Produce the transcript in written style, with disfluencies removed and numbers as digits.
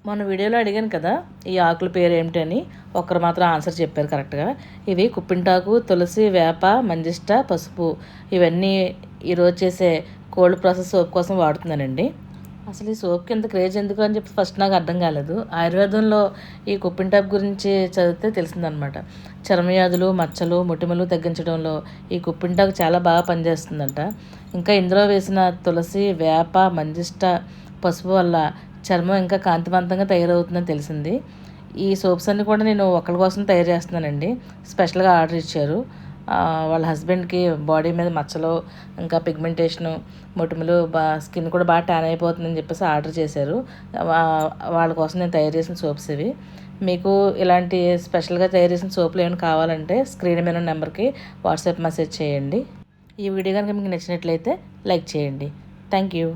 మొన్న వీడియోలో అడిగాను కదా ఈ ఆకుల పేరు ఏమిటని, ఒకరు మాత్రం ఆన్సర్ చెప్పారు కరెక్ట్గా. ఇవి కుప్పింటాకు, తులసి, వేప, మంజిష్ట, పసుపు ఇవన్నీ ఈరోజు చేసే కోల్డ్ ప్రాసెస్ సోప్ కోసం వాడుతున్నానండి. అసలు ఈ సోప్కి ఎంత క్రేజ్ ఎందుకు అని చెప్పి ఫస్ట్ నాకు అర్థం కాలేదు. ఆయుర్వేదంలో ఈ కుప్పింటాకు గురించి చదివితే తెలిసిందనమాట. చర్మవ్యాధులు, మచ్చలు, మొటిమలు తగ్గించడంలో ఈ కుప్పింటాకు చాలా బాగా పనిచేస్తుందంట. ఇంకా ఇందులో వేసిన తులసి, వేప, మంజిష్ట, పసుపు వల్ల చర్మం ఇంకా కాంతివంతంగా తయారవుతుందని తెలిసింది. ఈ సోప్స్ అన్నీ కూడా నేను ఒకరి కోసం తయారు చేస్తున్నానండి. స్పెషల్గా ఆర్డర్ ఇచ్చారు. వాళ్ళ హస్బెండ్కి బాడీ మీద మచ్చలు, ఇంకా పిగ్మెంటేషను, మొటిమలు, స్కిన్ కూడా బాగా ట్యాన్ అయిపోతుందని చెప్పేసి ఆర్డర్ చేశారు. వాళ్ళ కోసం నేను తయారు చేసిన సోప్స్ ఇవి. మీకు ఇలాంటి స్పెషల్గా తయారు చేసిన సోపులు ఏమైనా కావాలంటే స్క్రీన్ మీద నెంబర్కి వాట్సాప్ మెసేజ్ చేయండి. ఈ వీడియో కనుక మీకు నచ్చినట్లయితే లైక్ చేయండి. Thank you.